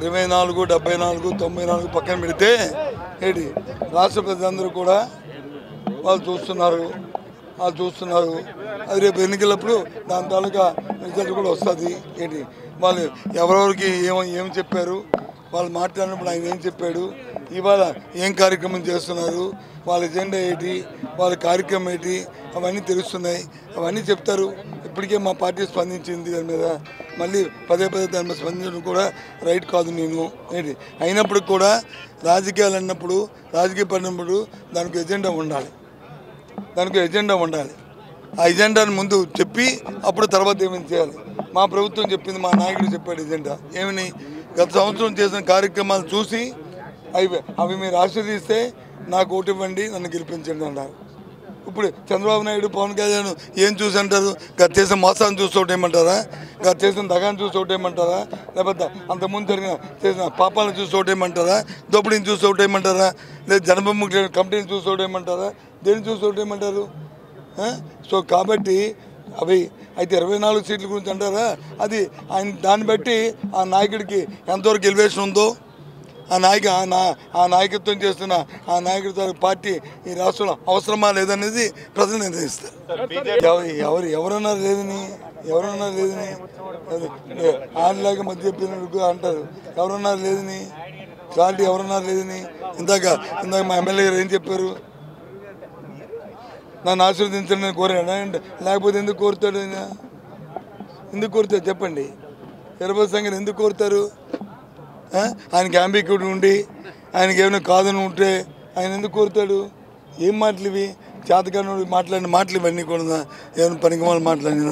24, 74, 94 పక్కన పెడితే ఏంటి రాష్ట్ర ప్రజలందరూ కూడా వాళ్ళు చూస్తున్నారు అది రేపు ఎన్నికలప్పుడు దాని తాలూకా రిజల్ట్ కూడా వస్తుంది. ఏంటి వాళ్ళు ఎవరెవరికి ఏం చెప్పారు, వాళ్ళు మాట్లాడినప్పుడు ఆయన ఏం చెప్పాడు, ఇవాళ ఏం కార్యక్రమం చేస్తున్నారు, వాళ్ళ ఎజెండా ఏంటి, వాళ్ళ కార్యక్రమం ఏంటి, అవన్నీ తెలుస్తున్నాయి. అవన్నీ చెప్తారు. ఇప్పటికే మా పార్టీ స్పందించింది దాని మీద. మళ్ళీ పదే దాని మీద స్పందించడం కూడా రైట్ కాదు. నేను ఏంటి అయినప్పుడు కూడా రాజకీయాలు అన్నప్పుడు, రాజకీయ పడినప్పుడు దానికి ఎజెండా ఉండాలి. ఆ ఎజెండాను ముందు చెప్పి అప్పుడు తర్వాత ఏమైనా చేయాలి. మా ప్రభుత్వం చెప్పింది, మా నాయకుడు చెప్పాడు ఎజెండా ఏమని, గత సంవత్సరం చేసిన కార్యక్రమాలు చూసి అవి మీరు ఆశీర్వదిస్తే నాకు ఓటు ఇవ్వండి, నన్ను గెలిపించండి అన్నారు. ఇప్పుడు చంద్రబాబు నాయుడు, పవన్ కళ్యాణ్ ఏం చూసి అంటారు? గత చేసిన మోసాన్ని చూసి ఓటేయమంటారా? గత చేసిన దగాన్ని చూసి ఓటేయమంటారా? లేకపోతే అంతకుముందు చేసిన పాపాలను చూసి ఓటేయమంటారా? దోపిడీని చూసి ఓటేయమంటారా? లేదా జనభూమి కమిటీని చూసి ఓటేయమంటారా? దేన్ని చూసి ఓటేయమంటారు? సో కాబట్టి అవి అయితే 24 సీట్ల గురించి అంటారా? అది ఆయన దాన్ని బట్టి ఆ నాయకుడికి ఎంతవరకు ఎలివేషన్ ఉందో, ఆ నాయకత్వం చేస్తున్న ఆ నాయకుడితో పార్టీ ఈ రాష్ట్రంలో అవసరమా లేదనేది ప్రజలు నిర్ణయిస్తారు. ఎవరన్నారు లేదని ఆడలాగా మధ్య చెప్పినట్టు అంటారు. ఎవరన్నారు లేదని క్లారిటీ ఎవరన్నారు లేదని ఇందాక మా ఎమ్మెల్యే గారు ఏం చెప్పారు? నన్ను ఆశీర్వదించండి కోరాడా? లేకపోతే ఎందుకు కోరుతాడు? ఎందుకు కోరుతాడు చెప్పండి. తిరుపతి సంఘం ఎందుకు కోరుతారు? ఆయనకి అంబిక్యూడ్ ఉండి ఆయనకి ఏమైనా కాదని ఉంటే ఆయన ఎందుకు కోరుతాడు? ఏం మాటలు ఇవి? చేతకాను మాట్లాడిన మాటలు ఇవన్నీ కూడా ఏమైనా పనికి వాళ్ళు మాట్లాడిన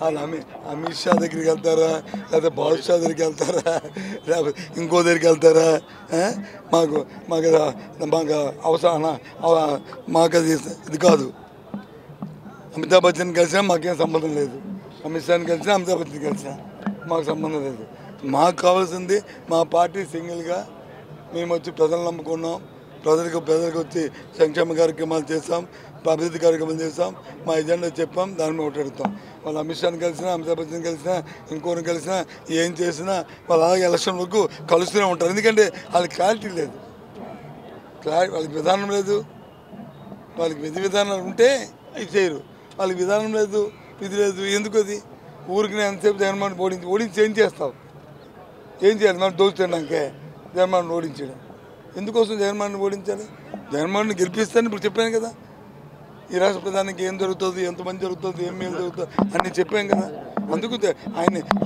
వాళ్ళు అమిత్ షా దగ్గరికి వెళ్తారా, లేకపోతే బాబు షా దగ్గరికి వెళ్తారా, లేకపోతే ఇంకో దగ్గరికి వెళ్తారా? మాకు అవసరం, మాకు అది ఇది కాదు. అమితాబ్ బచ్చన్ కలిసినా మాకేం సంబంధం లేదు. అమిత్ షాని కలిసినా, అమితాబ్ బచ్చన్ కలిసినా మాకు సంబంధం లేదు. మాకు కావాల్సింది మా పార్టీ సింగిల్గా మేము వచ్చి ప్రజలు నమ్ముకున్నాం. ప్రజలకు వచ్చి సంక్షేమ కార్యక్రమాలు చేస్తాం, అభివృద్ధి కార్యక్రమాలు చేస్తాం, మా ఎజెండా చెప్పాం, దాని మీద ఓటాడుతాం. వాళ్ళు అమిత్ షాని కలిసినా, అమితాబ్ బచ్చన్ కలిసినా, ఇంకోరిని కలిసినా, ఏం చేసినా వాళ్ళు అలాగే ఎలక్షన్ వరకు కలుస్తూనే ఉంటారు. ఎందుకంటే వాళ్ళకి క్లారిటీ లేదు, వాళ్ళకి విధానం లేదు. వాళ్ళకి విధి విధానాలు ఉంటే అవి చేయరు. వాళ్ళకి విధానం లేదు, విధి లేదు. ఎందుకు అది? ఊరికి ఎంతసేపు జగన్మోహన్ ఓడించి ఏం చేస్తావు? ఏం చేయాలి? మనం దోచుతున్నాకే జగన్మోహన్ ఓడించడం ఎందుకోసం? జగన్మోహన్ ఓడించాలి. జగన్మోహన్ గెలిపిస్తాను ఇప్పుడు చెప్పాను కదా. ఈ రాష్ట్ర ప్రధానికి ఏం జరుగుతుంది, ఎంతమంది జరుగుతుంది, ఏం మేలు జరుగుతుంది అన్నీ చెప్పాను కదా. అందుకు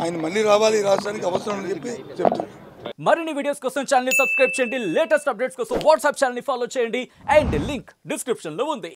ఆయన మళ్ళీ రావాలి ఈ రాష్ట్రానికి అవసరం అని చెప్పి చెప్తున్నాను. మరిన్ని వీడియోస్ కోసం ఛానల్ ని సబ్స్క్రైబ్ చేయండి. లేటెస్ట్ అప్డేట్స్ కోసం వాట్సాప్ ఛానల్ ని ఫాలో చేయండి. అండ్ లింక్ డిస్క్రిప్షన్ లో ఉంది.